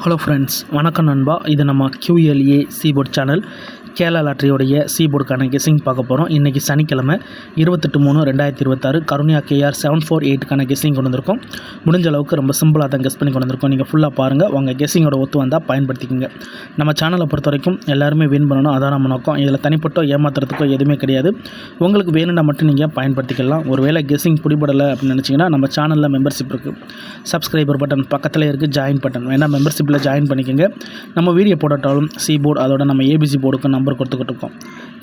Hello friends, வணக்கம் நண்பா. இது நம்ம QLA சீபோர்ட் சேனல் கேரளா லாட்ரியோடைய சீபோர்டுக்கான கெஸ்ஸிங் பார்க்க போகிறோம். இன்றைக்கி சனிக்கிழமை 28/3/2026 கருணியா KR 748க்கான கெஸ்ஸிங் கொண்டு வந்திருக்கோம். முடிஞ்ச அளவுக்கு ரொம்ப சிம்பிளாக தான் கெஸ் பண்ணி கொண்டு வந்திருக்கோம். நீங்கள் ஃபுல்லாக பாருங்கள், உங்கள் கெஸ்ஸிங்கோட ஒத்து வந்தால் பயன்படுத்திக்கோங்க. நம்ம சேனலை பொறுத்த வரைக்கும் எல்லாருமே வின் பண்ணணும், அதான் நம்ம நோக்கம். இதில் தனிப்பட்டோ ஏமாத்துறதுக்கோ எதுவுமே கிடையாது. உங்களுக்கு வேணும்னா மட்டும் நீங்கள் பயன்படுத்திக்கலாம். ஒருவேளை கெஸ்ஸிங் பிடிபடலை அப்படின்னு நினச்சிங்கன்னா நம்ம சேனலில் மெம்பர்ஷிப் இருக்குது. சப்ஸ்கிரைபர் பட்டன் பக்கத்தில் இருக்குது, ஜாயின் பட்டன் வேணால் மெம்பர்ஷிப்பில் ஜாயின் பண்ணிக்கோங்க. நம்ம வீடியோ போட்டாலும் சீபோர்டு அதோட நம்ம ABC போர்டுக்கு நம்பர் கொடுத்துக்கிட்டு இருக்கோம்.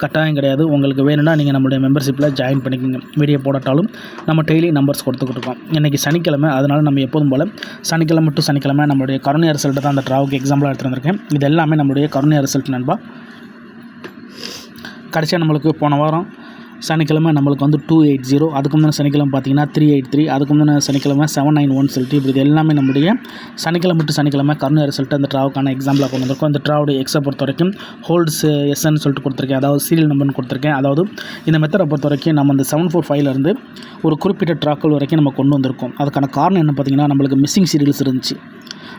கட்டாயம் கிடையாது. உங்களுக்கு வேணும்னா நீங்கள் நம்மளுடைய மெம்பர்ஷிப்பில் ஜாயின் பண்ணிக்கோங்க. வீடியோ போட்டாலும் நம்ம டெய்லி நம்பர்ஸ் கொடுத்துக்கிட்டு இருக்கோம். இன்றைக்கி சனிக்கிழமை, அதனால் நம்ம எப்போதும் போல் சனிக்கிழமை டு சனிக்கிழமை நம்மளுடைய கருணையா ரிசல்ட்டை தான் அந்த ட்ராவுக்கு எக்ஸாம்பிளாக எடுத்து வந்திருக்கேன். இது எல்லாமே நம்மளுடைய கருணையா ரிசல்ட் நண்பா. கடைசியாக நம்மளுக்கு போன வாரம் சனிக்கிழமை நம்மளுக்கு வந்து 280, அதுக்கு முந்தின சனிக்கிழமை பார்த்தீங்கன்னா 383, அதுக்கு முந்தின சனிக்கிழமை 791 சொல்லிட்டு இப்படி இது எல்லாமே நம்முடைய சனிக்கிழமை டு சனிக்கிழமை கருணையா ரிசல்ட்டு அந்த ட்ராவுக்கான எக்ஸாம்பிளாக கொண்டு வந்திருக்கோம். அந்த ட்ராவுடைய எக்ஸை பொறுத்த வரைக்கும் ஹோல்ட்ஸ் எஸ்ன்னு சொல்லிட்டு கொடுத்துருக்கேன், அதாவது சீரியல் நம்பர்னு கொடுத்துருக்கேன். அதாவது இந்த மெத்தடை பொறுத்த வரைக்கும் நம்ம அந்த 745லேருந்து ஒரு குறிப்பிட்ட ட்ராக்கள் வரைக்கும் நம்ம கொண்டு வந்திருக்கோம். அதுக்கான காரணம் என்ன பார்த்தீங்கன்னா, நம்மளுக்கு மிஸ்ஸிங் சீரியல்ஸ் இருந்துச்சு.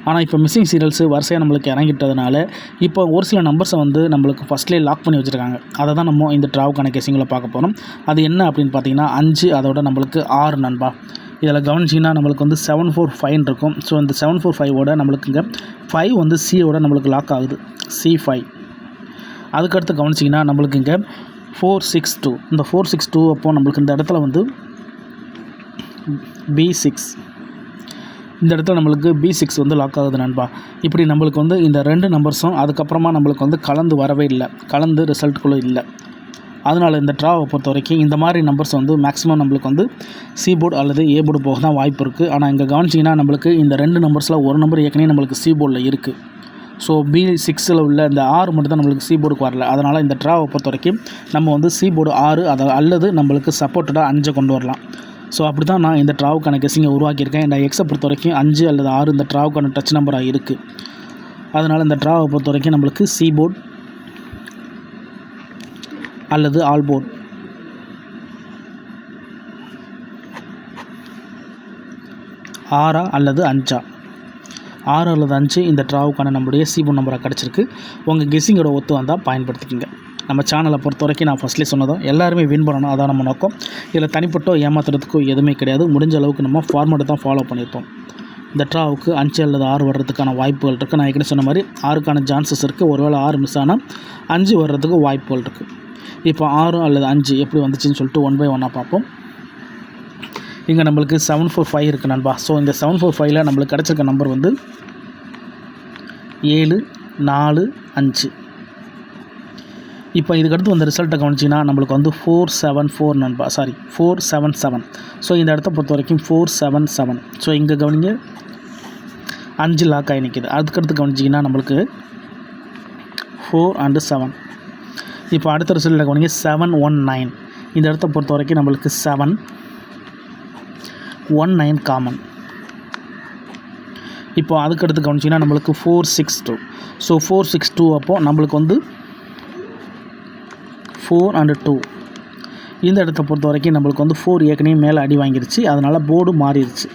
ஆனால் இப்போ மிஸ்ஸிங் சீரியல்ஸு வரிசையாக நம்மளுக்கு இறங்கிட்டதுனால இப்போ ஒரு சில நம்பர்ஸை வந்து நம்மளுக்கு ஃபஸ்ட்லேயே லாக் பண்ணி வச்சுருக்காங்க. அதை தான் நம்ம இந்த ட்ராவுக்கான கெஸ்ஸிங்கில் பார்க்க போகிறோம். அது என்ன அப்படின்னு பார்த்தீங்கன்னா 5, அதோட நம்மளுக்கு 6 நண்பா. இதில் கவனிச்சிங்கன்னா நம்மளுக்கு வந்து 745 இருக்கும். ஸோ இந்த 745ஓட நம்மளுக்கு இங்கே 5 வந்து சியோட நம்மளுக்கு லாக் ஆகுது, C5. அதுக்கடுத்து கவனிச்சிங்கன்னா நம்மளுக்கு இங்கே 462, இந்த 462 அப்போது நம்மளுக்கு இந்த இடத்துல வந்து B6, இந்த இடத்துல நம்மளுக்கு B6 வந்து லாக் ஆகுது நண்பா. இப்படி நம்மளுக்கு வந்து இந்த 2 நம்பர்ஸும் அதுக்கப்புறமா நம்மளுக்கு வந்து கலந்து வரவே இல்லை, கலந்து ரிசல்ட்டுக்குள்ளே இல்லை. அதனால் இந்த ட்ராவை பொறுத்த வரைக்கும் இந்த மாதிரி நம்பர்ஸ் வந்து மேக்ஸிமம் நம்மளுக்கு வந்து C போர்டு அல்லது A போர்டு போக தான் வாய்ப்பு இருக்குது. ஆனால் இங்கே கவனிச்சிங்கன்னா நம்மளுக்கு இந்த 2 நம்பர்ஸில் ஒரு நம்பர் ஏற்கனவே நம்மளுக்கு C போர்டில் இருக்குது. ஸோ B6ல் உள்ள இந்த 6 மட்டும் தான் நம்மளுக்கு C போர்டுக்கு வரல. அதனால் இந்த ட்ராவை பொறுத்த வரைக்கும் நம்ம வந்து C போர்டு 6 அதை அல்லது நம்மளுக்கு சப்போர்ட்டடாக 5 கொண்டு வரலாம். ஸோ அப்படி தான் நான் இந்த ட்ராவுக்கான கெஸ்ஸிங்கை உருவாக்கியிருக்கேன். இந்த எக்ஸை பொறுத்த வரைக்கும் 5 அல்லது 6 இந்த ட்ராவுக்கான டச் நம்பராக இருக்குது. அதனால் இந்த ட்ராவை பொறுத்த வரைக்கும் நம்மளுக்கு C போர்டு அல்லது ஆல் போர்டு, 6 அல்லது 5, 6 அல்லது 5 இந்த ட்ராவுக்கான நம்முடைய C போர்டு நம்பராக கிடச்சிருக்கு. உங்கள் கெஸ்ஸிங்கோட ஒத்து வந்தால் பயன்படுத்திக்கோங்க. நம்ம சேனலை பொறுத்த வரைக்கும் நான் ஃபஸ்ட்லேயே சொன்னதும் எல்லாருமே வின் பண்ணணும், அதான் நம்ம நோக்கம். இதில் தனிப்பட்டோ ஏமாத்துறதுக்கோ எதுவுமே கிடையாது. முடிஞ்ச அளவுக்கு நம்ம ஃபார்மேட்டை தான் ஃபாலோ பண்ணியிருப்போம். இந்த ட்ராவுக்கு 5 அல்லது 6 வர்றதுக்கான வாய்ப்புகள் இருக்குது. நான் ஏற்கனவே சொன்ன மாதிரி 6க்கான சான்சஸ் இருக்குது. ஒருவேளை 6 மிஸ் ஆனால் 5 வர்றதுக்கு வாய்ப்புகள் இருக்குது. இப்போ 6 அல்லது 5 எப்படி வந்துச்சுன்னு சொல்லிட்டு 1 by 1 பார்ப்போம். இங்கே நம்மளுக்கு 745 இருக்குது நண்பா. ஸோ இந்த 745ல் நம்மளுக்கு கிடச்சிருக்க நம்பர் வந்து 7, 4, 5. இப்போ இதுக்கடுத்து வந்த ரிசல்ட்டை கவனிச்சிங்கன்னா நம்மளுக்கு வந்து 474 நண்பா, 477. ஸோ இந்த இடத்த பொறுத்த வரைக்கும் 477. ஸோ இங்கே கவனிங்க 5 லாக் ஆகி நிற்கிது. அதுக்கடுத்து கவனிச்சிங்கன்னா நம்மளுக்கு 4 and 7. இப்போ அடுத்த ரிசல்ட்டில் கவனிங்க 719. இந்த இடத்த பொறுத்த வரைக்கும் நம்மளுக்கு 719 காமன். இப்போ அதுக்கடுத்து கவனிச்சிங்கன்னா நம்மளுக்கு 462. ஸோ 462 அப்போது நம்மளுக்கு வந்து 4 and 2. இந்த இடத்த பொறுத்த வரைக்கும் நம்மளுக்கு வந்து 4 ஏற்கனவே மேலே அடி வாங்கிருச்சு, அதனால் போர்டு மாறிடுச்சு.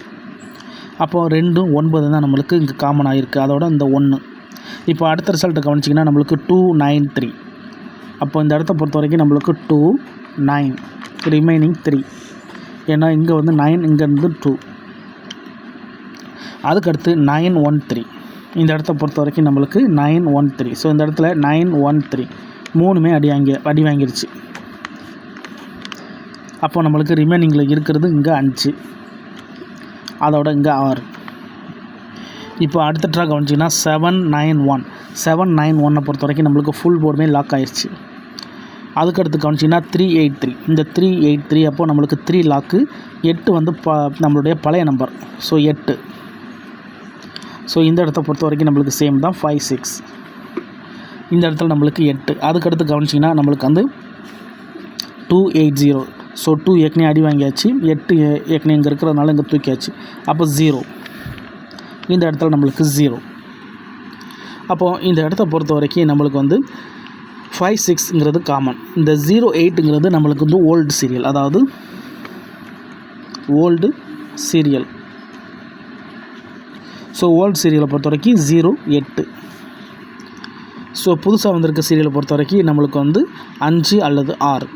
அப்போது 2, 9 தான் நம்மளுக்கு இங்கே காமன் ஆகிருக்கு, அதோட இந்த 1. இப்போ அடுத்த ரிசல்ட்டை கவனிச்சிங்கன்னா நம்மளுக்கு 293. அப்போ இந்த இடத்த பொறுத்த வரைக்கும் நம்மளுக்கு 29, ரிமைனிங் 3. ஏன்னா இங்கே வந்து 9, இங்கேருந்து 2. அதுக்கடுத்து 913. இந்த இடத்த பொறுத்த வரைக்கும் நம்மளுக்கு 913. ஸோ இந்த இடத்துல 913 மூணுமே அடி வாங்கிருச்சு. அப்போ நம்மளுக்கு ரிமைனிங்கில் இருக்கிறது இங்கே 5, அதோட இங்கே 6. இப்போ அடுத்த ட்ரா கவனிச்சிங்கன்னா 791 பொறுத்த வரைக்கும் நம்மளுக்கு ஃபுல் போர்டுமே லாக் ஆகிடுச்சு. அதுக்கடுத்து கவனிச்சிங்கன்னா 383. இந்த 383 அப்போது நம்மளுக்கு 3 லாக்கு, 8 வந்து நம்மளுடைய பழைய நம்பர். ஸோ 8. ஸோ இந்த இடத்த பொறுத்த வரைக்கும் நம்மளுக்கு சேம் தான் 56. இந்த இடத்துல நம்மளுக்கு 8. அதுக்கடுத்து கவனிச்சிங்கன்னா நம்மளுக்கு வந்து 280. ஸோ 2 ஏற்கனவே அடி வாங்கியாச்சு, 8 ஏற்கனவே இங்கே இருக்கிறதுனால இங்கே தூக்கியாச்சு. அப்போ 0. இந்த இடத்துல நம்மளுக்கு 0. அப்போது இந்த இடத்த பொறுத்த வரைக்கும் நம்மளுக்கு வந்து 56ங்கிறது காமன். இந்த 08ங்கிறது நம்மளுக்கு வந்து ஓல்டு சீரியல், அதாவது ஓல்டு சீரியல். ஸோ ஓல்டு சீரியலை பொறுத்த வரைக்கும் 08. ஸோ புதுசாக வந்திருக்க சீரியலை பொறுத்த வரைக்கும் நம்மளுக்கு வந்து 5 அல்லது 6.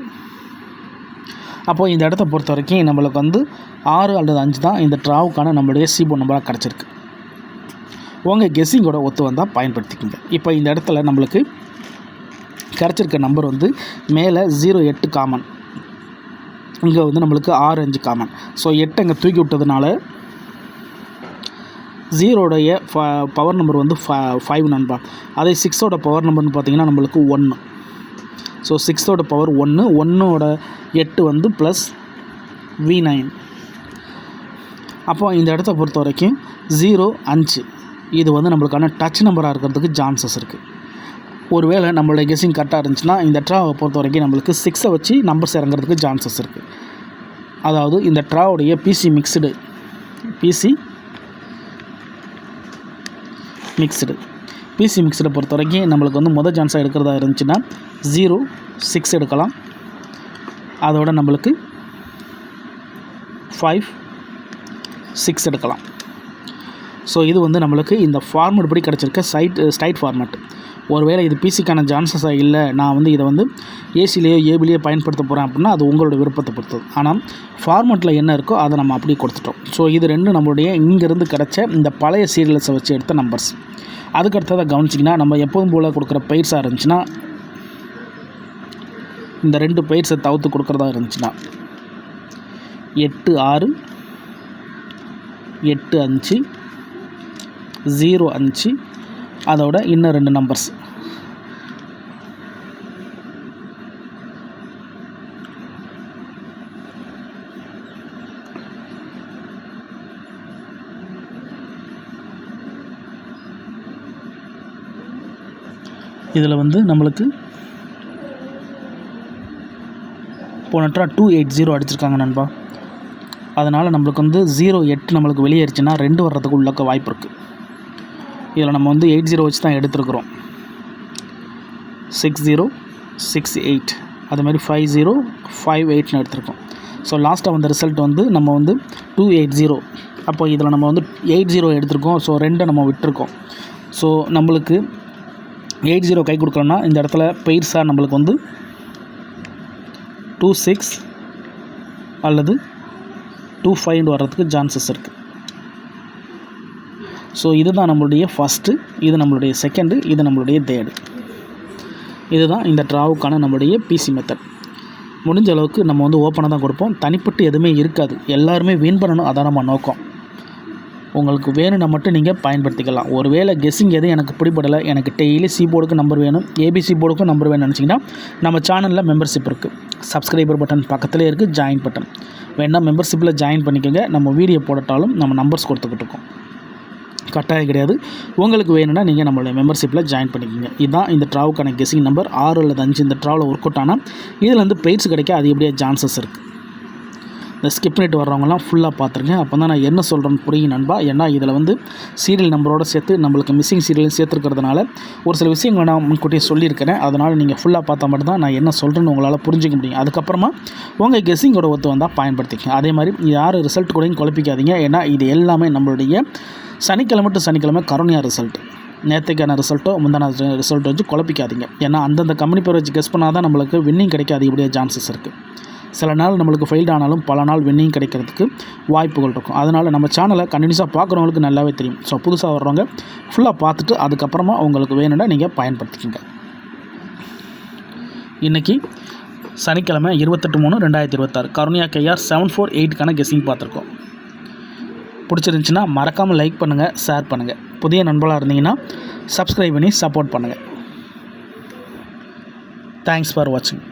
அப்போது இந்த இடத்த பொறுத்த வரைக்கும் நம்மளுக்கு வந்து 6 அல்லது 5 தான் இந்த ட்ராவுக்கான நம்மளுடைய சிபோர்ட் நம்பராக கிடச்சிருக்கு. உங்கள் கெஸ்ஸிங்கோட ஒத்து வந்தால் பயன்படுத்திக்கோங்க. இப்போ இந்த இடத்துல நம்மளுக்கு கிடச்சிருக்க நம்பர் வந்து மேலே 08 காமன், இங்கே வந்து நம்மளுக்கு 6 5 காமன். ஸோ 8 இங்கே தூக்கி விட்டதுனால 0டைய பவர் நம்பர் வந்து 5 நண்பா. அதே 6ஓட பவர் நம்பர்னு பார்த்திங்கன்னா நம்மளுக்கு 1. ஸோ 6ஓட பவர் 1, 1ஓட 8 வந்து ப்ளஸ் V9. அப்போ இந்த இடத்த பொறுத்த வரைக்கும் 0 5 இது வந்து நம்மளுக்கான டச் நம்பராக இருக்கிறதுக்கு சான்சஸ் இருக்குது. ஒருவேளை நம்மளுடைய கெஸ்ஸிங் கரெக்டாக இருந்துச்சுன்னா இந்த ட்ராவை பொறுத்த வரைக்கும் நம்மளுக்கு 6 வச்சு நம்பர்ஸ் இறங்குறதுக்கு சான்சஸ் இருக்குது. அதாவது இந்த ட்ராவுடைய பிசி மிக்ஸ்டு பொறுத்த வரைக்கும் நம்மளுக்கு வந்து முதல் சான்ஸாக எடுக்கிறதா இருந்துச்சுன்னா 0 6 எடுக்கலாம். அதோட நம்மளுக்கு 5 6 எடுக்கலாம். ஸோ இது வந்து நம்மளுக்கு இந்த ஃபார்மேட் படி கிடச்சிருக்க ஸ்ட்ரைட் ஃபார்மேட். ஒருவேளை இது பிசிக்கான சான்சஸாக இல்லை, நான் வந்து இதை வந்து ஏசிலேயோ ஏபிலேயோ பயன்படுத்த போகிறேன் அப்படின்னா அது உங்களோட விருப்பத்தை பொறுத்தது. ஆனால் ஃபார்மேட்டில் என்ன இருக்கோ அதை நம்ம அப்படியே கொடுத்துட்டோம். ஸோ இது ரெண்டும் நம்மளுடைய இங்கேருந்து கிடச்ச இந்த பழைய சீரியல்ஸை வச்சு எடுத்த நம்பர்ஸ். அதுக்கடுத்ததை கவனிச்சிங்கன்னா நம்ம எப்போதும் போல் கொடுக்குற பயிர்ஸாக இருந்துச்சுன்னா இந்த 2 பயிர்ஸை தவிர்த்து கொடுக்குறதா இருந்துச்சுன்னா 8 6 8 5 0 5 அதோட இன்னும் 2 நம்பர்ஸ். இதில் வந்து நம்மளுக்கு போனட்டா 280 அடிச்சிருக்காங்க நண்பா. அதனால் நம்மளுக்கு வந்து 08 நம்மளுக்கு வெளியேறிச்சுன்னா 2 வர்றதுக்கு உள்ளக்க வாய்ப்பு இருக்குது. இதில் நம்ம வந்து 80 வச்சு தான் எடுத்துருக்குறோம். 60 68 அதுமாதிரி 50 58ன்னு எடுத்திருக்கோம். ஸோ லாஸ்ட்டாக வந்த ரிசல்ட் வந்து நம்ம வந்து 280. அப்போ இதில் நம்ம வந்து 80 எடுத்திருக்கோம். ஸோ 2 நம்ம விட்டுருக்கோம். ஸோ நம்மளுக்கு 80 கை கொடுக்கலன்னா இந்த இடத்துல பெயிர்ஸாக நம்மளுக்கு வந்து 26 அல்லது 25 வர்றதுக்கு சான்சஸ் இருக்குது. ஸோ இதுதான் நம்மளுடைய ஃபஸ்ட்டு, இது நம்மளுடைய செகண்டு, இது நம்மளுடைய தேர்டு. இதுதான் இந்த ட்ராவுக்கான நம்மளுடைய பிசி மெத்தட். முடிஞ்ச அளவுக்கு நம்ம வந்து ஓப்பனாக தான் கொடுப்போம். தனிப்பட்டு எதுவுமே இருக்காது. எல்லாருமே வின் பண்ணணும், அதான் நம்ம நோக்கம். உங்களுக்கு வேணும்னா மட்டும் நீங்கள் பயன்படுத்திக்கலாம். ஒருவேளை கெஸ்ஸிங் எதுவும் எனக்கு பிடிபடலை, எனக்கு டெய்லி சி போர்டுக்கு நம்பர் வேணும், ஏபிசி போர்டுக்கும் நம்பர் வேணும்னு நினச்சிங்கன்னா நம்ம சேனலில் மெம்பர்ஷிப் இருக்குது. சப்ஸ்கிரைபர் பட்டன் பக்கத்துலேயே இருக்குது, ஜாயின் பட்டன். வேணால் மெம்பர்ஷிப்பில் ஜாயின் பண்ணிக்கோங்க. நம்ம வீடியோ போடட்டாலும் நம்ம நம்பர்ஸ் கொடுத்துக்கிட்டு இருக்கோம், கட்டாயம் கிடையாது. உங்களுக்கு வேணும்னா நீங்கள் நம்மளுடைய மெம்பர்ஷிப்பில் ஜாயின் பண்ணிக்கோங்க. இதுதான் இந்த ட்ராவுக்கான கெஸ்ஸிங் நம்பர். 6 அல்லது 5 இந்த ட்ராவில் ஒர்க் அவுட் ஆனால் இதில் வந்து பெயிட்ஸ் கிடைக்க அது எப்படியா சான்சஸ் இருக்குது. இந்த ஸ்கிப் பண்ணிட்டு வர்றவங்கலாம் ஃபுல்லாக பார்த்துருங்க. அப்போ தான் நான் என்ன சொல்கிறேன்னு புரியும் நண்பா. ஏன்னா இதில் வந்து சீரியல் நம்பரோடு சேர்த்து நம்மளுக்கு மிஸ்ஸிங் சீரியல் சேர்த்துருக்கிறதுனால ஒரு சில விஷயங்கள் நான் முன்கூட்டியே சொல்லியிருக்கிறேன். அதனால் நீங்கள் ஃபுல்லாக பார்த்தா மட்டும் தான் நான் என்ன சொல்கிறேன்னு உங்களால் புரிஞ்சிக்க முடியும். அதுக்கப்புறமா உங்கள் கெஸ்ஸிங்கோட ஒத்து வந்தால் பயன்படுத்திக்கங்க. அதே மாதிரி யார் ரிசல்ட் கூடயும் குழப்பிக்காதீங்க. ஏன்னா இது எல்லாமே நம்மளுடைய சனிக்கிழமை கருணையா ரிசல்ட். நேற்றுக்கான ரிசல்ட்டோ முந்தான ரிசல்ட்டோ வச்சு குழப்பிக்காதீங்க. ஏன்னா அந்தந்த கம்பெனி பேர் வச்சு கெஸ் பண்ணால் தான் நம்மளுக்கு வின்னிங் கிடைக்காது. இப்படியே சான்சஸ் இருக்குது. சில நாள் நம்மளுக்கு ஃபெயில்ட் ஆனாலும் பல நாள் வின்னிங் கிடைக்கிறதுக்கு வாய்ப்புகள் இருக்கும். அதனால் நம்ம சேனலை கண்டினியூஸாக பார்க்குறவங்களுக்கு நல்லாவே தெரியும். ஸோ புதுசாக வர்றவங்க ஃபுல்லாக பார்த்துட்டு அதுக்கப்புறமா உங்களுக்கு வேணும்னா நீங்கள் பயன்படுத்திக்கங்க. இன்றைக்கி சனிக்கிழமை 28/3/2026 கருணையா KR 748க்கான கெஸ்ஸிங் பார்த்துருக்கோம். பிடிச்சிருந்துச்சின்னா மறக்காமல் லைக் பண்ணுங்கள், ஷேர் பண்ணுங்கள். புதிய நண்பர்களாக இருந்தீங்கன்னா சப்ஸ்கிரைப் பண்ணி சப்போர்ட் பண்ணுங்கள். தேங்க்ஸ் ஃபார் வாட்சிங்.